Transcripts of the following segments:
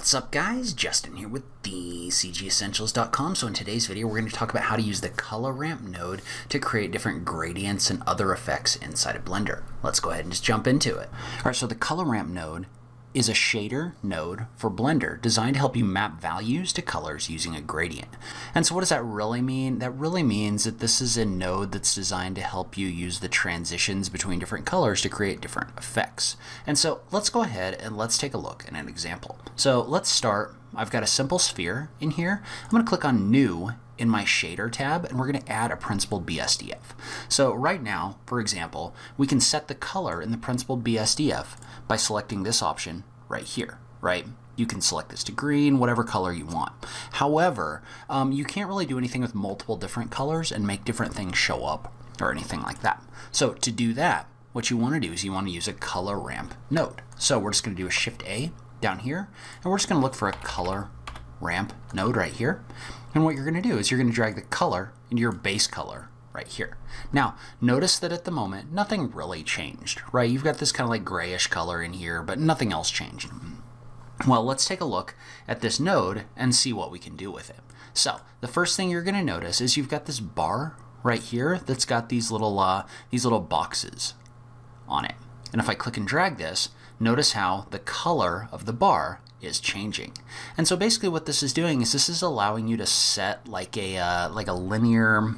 What's up guys, Justin here with the CGEssentials.com. So in today's video we're going to talk about how to use the color ramp node to create different gradients and other effects inside of Blender. Let's go ahead and just jump into it. Alright, so the color ramp node is a shader node for Blender designed to help you map values to colors using a gradient. And so what does that really mean? That really means that this is a node that's designed to help you use the transitions between different colors to create different effects. And so let's go ahead and let's take a look at an example. So let's start. I've got a simple sphere in here. I'm going to click on New in my shader tab, and we're going to add a principled BSDF. So right now, for example, we can set the color in the principled BSDF by selecting this option right here, right? You can select this to green, whatever color you want. However, you can't really do anything with multiple different colors and make different things show up or anything like that. So to do that, what you want to do is you want to use a color ramp node. So we're just going to do a Shift A down here, and we're just going to look for a color ramp node right here. And what you're going to do is you're going to drag the color into your base color right here. Now, notice that at the moment, nothing really changed, right? You've got this kind of like grayish color in here, but nothing else changed. Well, let's take a look at this node and see what we can do with it. So the first thing you're going to notice is you've got this bar right here that's got these little boxes on it. And if I click and drag this, notice how the color of the bar is changing. And so basically what this is doing is this is allowing you to set like a linear.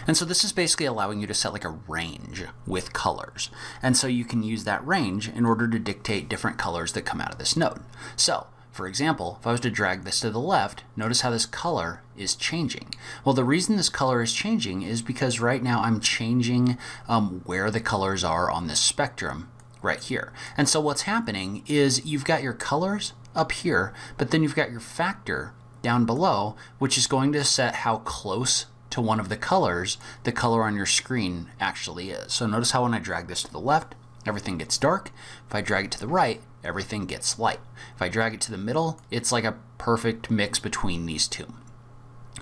And so this is basically allowing you to set like a range with colors. And so you can use that range in order to dictate different colors that come out of this node. So for example, if I was to drag this to the left, notice how this color is changing. Well, the reason this color is changing is because right now I'm changing where the colors are on this spectrum right here. And so what's happening is you've got your colors up here, but then you've got your factor down below, which is going to set how close to one of the colors the color on your screen actually is. So notice how when I drag this to the left, everything gets dark. If I drag it to the right, everything gets light. If I drag it to the middle, it's like a perfect mix between these two.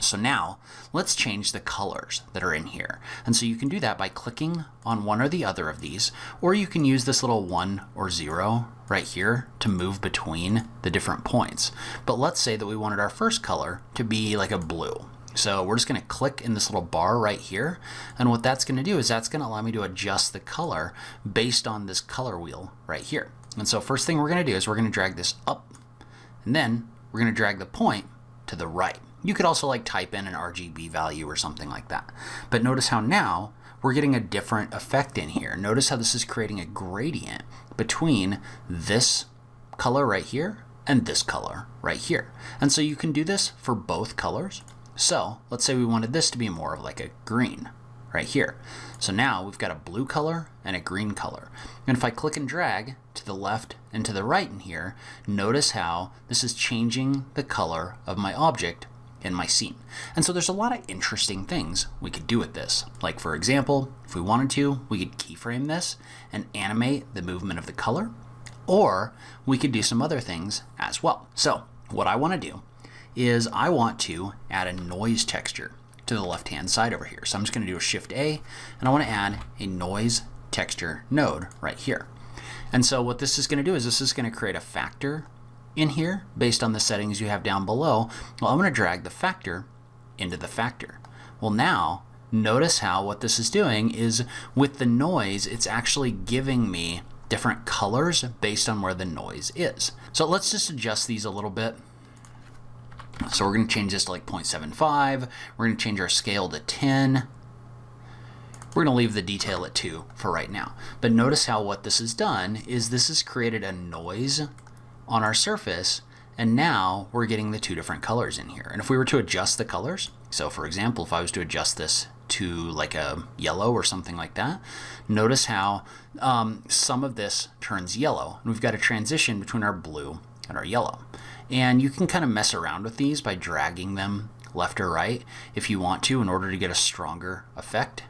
So now let's change the colors that are in here. And so you can do that by clicking on one or the other of these, or you can use this little 1 or 0 right here to move between the different points. But let's say that we wanted our first color to be like a blue. So we're just going to click in this little bar right here, and what that's going to do is that's going to allow me to adjust the color based on this color wheel right here. And so first thing we're going to do is we're going to drag this up, and then we're going to drag the point to the right. You could also like type in an RGB value or something like that. But notice how now we're getting a different effect in here. Notice how this is creating a gradient between this color right here and this color right here. And so you can do this for both colors. So let's say we wanted this to be more of like a green right here. So now we've got a blue color and a green color. And if I click and drag to the left and to the right in here, notice how this is changing the color of my object in my scene. And so there's a lot of interesting things we could do with this. Like for example, if we wanted to, we could keyframe this and animate the movement of the color, or we could do some other things as well. So what I want to do is I want to add a noise texture to the left hand side over here. So I'm just going to do a Shift A, and I want to add a noise texture node right here. And so what this is going to do is this is going to create a factor in here based on the settings you have down below. Well, I'm going to drag the factor into the factor. Well, now notice how what this is doing is with the noise, it's actually giving me different colors based on where the noise is. So let's just adjust these a little bit. So we're going to change this to like 0.75. We're going to change our scale to 10. We're going to leave the detail at 2 for right now. But notice how what this has done is this has created a noise on our surface, and now we're getting the two different colors in here. And if we were to adjust the colors, so for example, if I was to adjust this to like a yellow or something like that, notice how some of this turns yellow, and we've got a transition between our blue and our yellow. And you can kind of mess around with these by dragging them left or right if you want to in order to get a stronger effect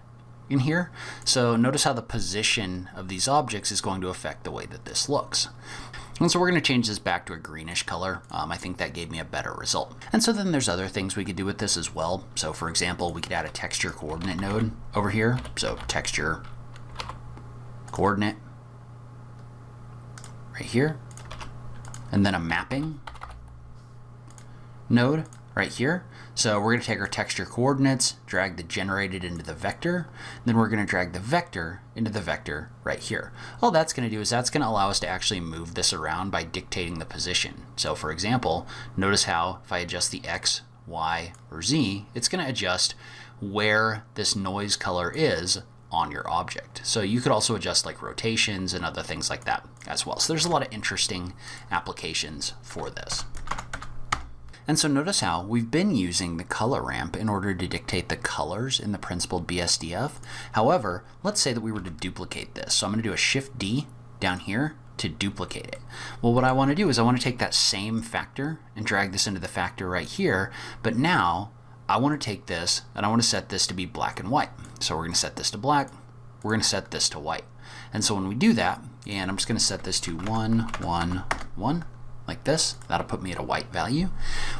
in here. So notice how the position of these objects is going to affect the way that this looks. And so we're going to change this back to a greenish color. I think that gave me a better result. And so then there's other things we could do with this as well. So for example, we could add a texture coordinate node over here. So texture coordinate. right here, and then a mapping node right here. So we're going to take our texture coordinates, drag the generated into the vector, and then we're going to drag the vector into the vector right here. All that's going to do is that's going to allow us to actually move this around by dictating the position. So for example, notice how if I adjust the X, Y, or Z, it's going to adjust where this noise color is on your object. So you could also adjust like rotations and other things like that as well. So there's a lot of interesting applications for this. And so notice how we've been using the color ramp in order to dictate the colors in the principled BSDF. However, let's say that we were to duplicate this. So I'm going to do a Shift D down here to duplicate it. Well, what I want to do is I want to take that same factor and drag this into the factor right here. But now I want to take this and I want to set this to be black and white. So we're going to set this to black. We're going to set this to white. And so when we do that, and I'm just going to set this to 1, 1, 1. Like this, that'll put me at a white value.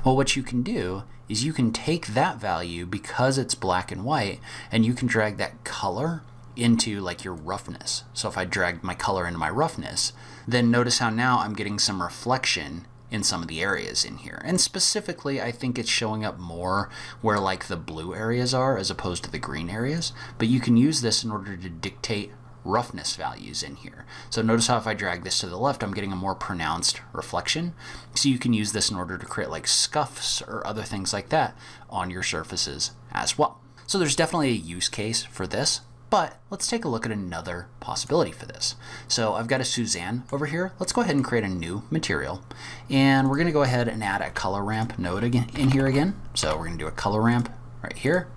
Well, what you can do is you can take that value because it's black and white, and you can drag that color into like your roughness. So if I drag my color into my roughness, then notice how now I'm getting some reflection in some of the areas in here. And specifically, I think it's showing up more where like the blue areas are as opposed to the green areas. But you can use this in order to dictate roughness values in here. So notice how if I drag this to the left, I'm getting a more pronounced reflection. So you can use this in order to create like scuffs or other things like that on your surfaces as well. So there's definitely a use case for this, but let's take a look at another possibility for this. So I've got a Suzanne over here. Let's go ahead and create a new material, and we're going to go ahead and add a color ramp node again in here again. So we're going to do a color ramp right here.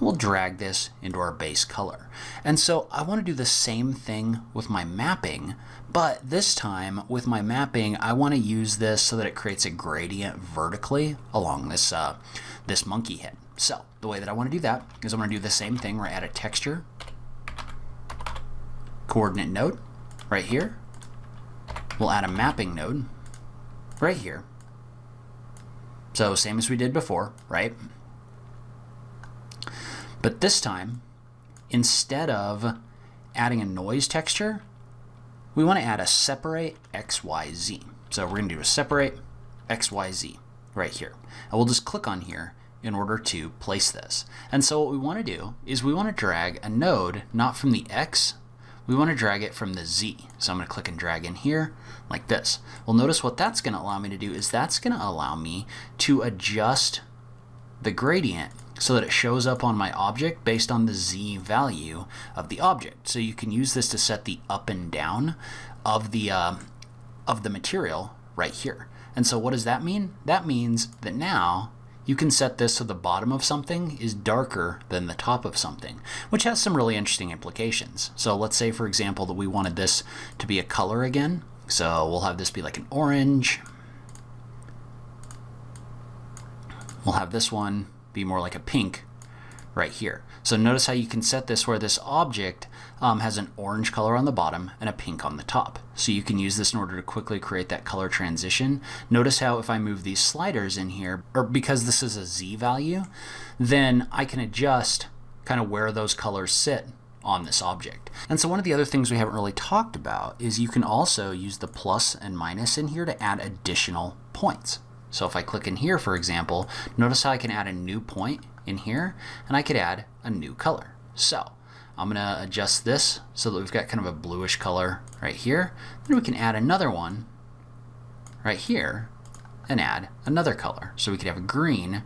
We'll drag this into our base color. And so I want to do the same thing with my mapping, but this time with my mapping, I want to use this so that it creates a gradient vertically along this, this monkey head. So the way that I want to do that is I'm going to do the same thing where I add a texture coordinate node right here. We'll add a mapping node right here. So same as we did before, right? But this time, instead of adding a noise texture, we want to add a separate XYZ. So we're going to do a separate XYZ right here. And we'll just click on here in order to place this. And so what we want to do is we want to drag a node not from the X, we want to drag it from the Z. So I'm going to click and drag in here like this. Well, notice what that's going to allow me to do is that's going to allow me to adjust the gradient so that it shows up on my object based on the Z value of the object. So you can use this to set the up and down of the material right here. And so what does that mean? That means that now you can set this so the bottom of something is darker than the top of something, which has some really interesting implications. So let's say, for example, that we wanted this to be a color again. So we'll have this be like an orange. We'll have this one be more like a pink right here. So notice how you can set this where this object has an orange color on the bottom and a pink on the top. So you can use this in order to quickly create that color transition. Notice how if I move these sliders in here, or because this is a Z value, then I can adjust kind of where those colors sit on this object. And so one of the other things we haven't really talked about is you can also use the plus and minus in here to add additional points. So if I click in here, for example, notice how I can add a new point in here, and I could add a new color. So I'm going to adjust this so that we've got kind of a bluish color right here. Then we can add another one right here and add another color. So we could have a green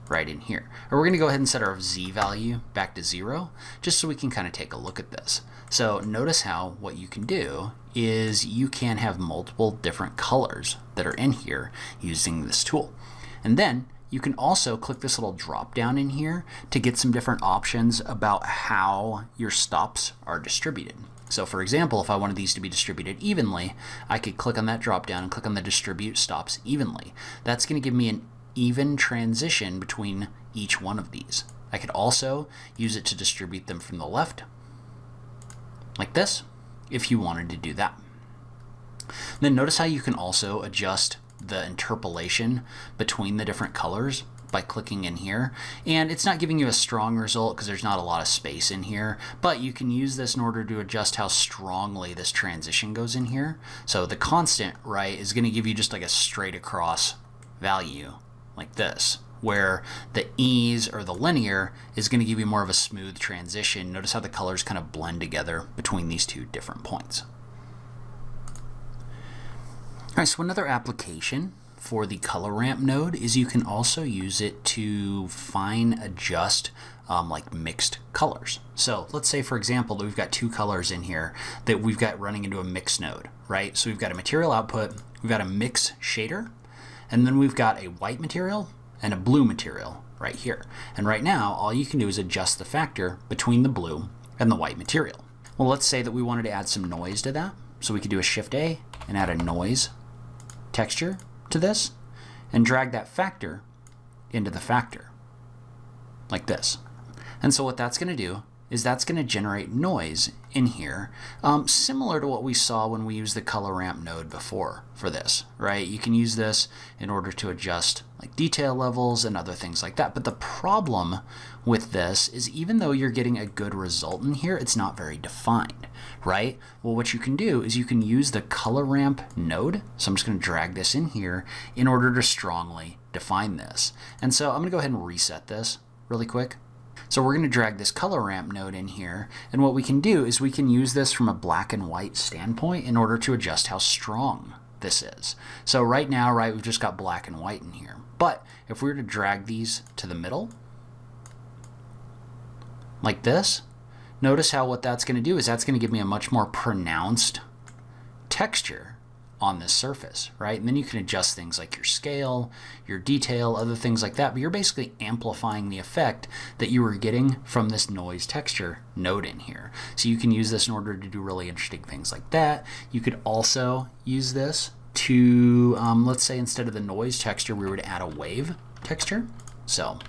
right in here. Or we're going to go ahead and set our Z value back to 0 just so we can kind of take a look at this. So notice how what you can do is you can have multiple different colors that are in here using this tool. And then you can also click this little drop down in here to get some different options about how your stops are distributed. So for example, if I wanted these to be distributed evenly, I could click on that drop down and click on the distribute stops evenly. That's going to give me an even transition between each one of these. I could also use it to distribute them from the left like this if you wanted to do that. Then notice how you can also adjust the interpolation between the different colors by clicking in here, and it's not giving you a strong result because there's not a lot of space in here, but you can use this in order to adjust how strongly this transition goes in here. So the constant, right, is going to give you just like a straight across value like this, where the ease or the linear is going to give you more of a smooth transition. Notice how the colors kind of blend together between these two different points. All right, so another application for the color ramp node is you can also use it to fine adjust like mixed colors. So let's say, for example, that we've got two colors in here that we've got running into a mix node, right? So we've got a material output, we've got a mix shader, and then we've got a white material and a blue material right here. And right now, all you can do is adjust the factor between the blue and the white material. Well, let's say that we wanted to add some noise to that. So we could do a Shift A and add a noise texture to this and drag that factor into the factor like this. And so what that's going to do is that's going to generate noise in here, similar to what we saw when we used the color ramp node before for this, right? You can use this in order to adjust like detail levels and other things like that. But the problem with this is even though you're getting a good result in here, it's not very defined, right? Well, what you can do is you can use the color ramp node. So I'm just going to drag this in here in order to strongly define this. And so I'm going to go ahead and reset this really quick. So we're going to drag this color ramp node in here, and what we can do is we can use this from a black and white standpoint in order to adjust how strong this is. So right now, right, we've just got black and white in here. But if we were to drag these to the middle, like this, notice how what that's going to do is that's going to give me a much more pronounced texture on this surface, right? And then you can adjust things like your scale, your detail, other things like that, but you're basically amplifying the effect that you were getting from this noise texture node in here. So you can use this in order to do really interesting things like that. You could also use this to, let's say instead of the noise texture, we were to add a wave texture. So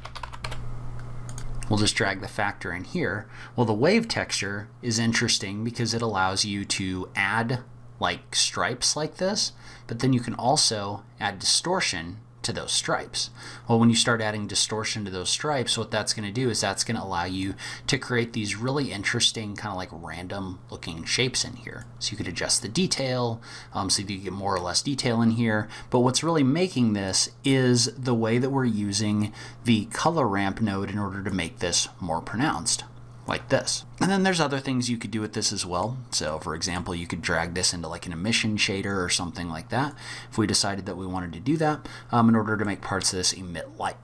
we'll just drag the factor in here. Well, the wave texture is interesting because it allows you to add like stripes like this, but then you can also add distortion to those stripes. Well, when you start adding distortion to those stripes, what that's going to do is that's going to allow you to create these really interesting kind of like random looking shapes in here. So you could adjust the detail, so you get more or less detail in here. But what's really making this is the way that we're using the color ramp node in order to make this more pronounced, like this. And then there's other things you could do with this as well. So for example, you could drag this into like an emission shader or something like that if we decided that we wanted to do that in order to make parts of this emit light.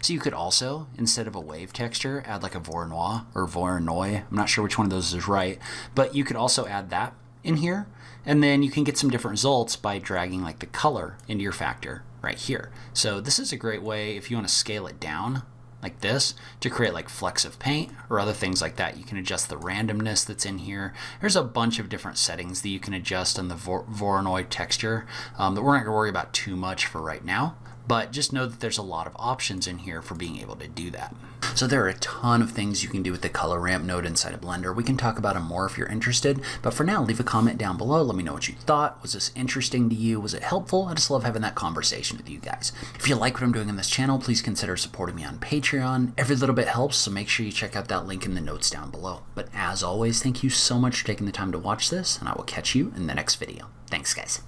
So you could also, instead of a wave texture, add like a voronoi or voronoi. I'm not sure which one of those is right, but you could also add that in here. And then you can get some different results by dragging like the color into your factor right here. So this is a great way if you want to scale it down like this to create like flecks of paint or other things like that. You can adjust the randomness that's in here. There's a bunch of different settings that you can adjust on the voronoi texture that we're not going to worry about too much for right now. But just know that there's a lot of options in here for being able to do that. So there are a ton of things you can do with the color ramp node inside of Blender. We can talk about them more if you're interested, but for now, leave a comment down below. Let me know what you thought. Was this interesting to you? Was it helpful? I just love having that conversation with you guys. If you like what I'm doing on this channel, please consider supporting me on Patreon. Every little bit helps, so make sure you check out that link in the notes down below. But as always, thank you so much for taking the time to watch this, and I will catch you in the next video. Thanks, guys.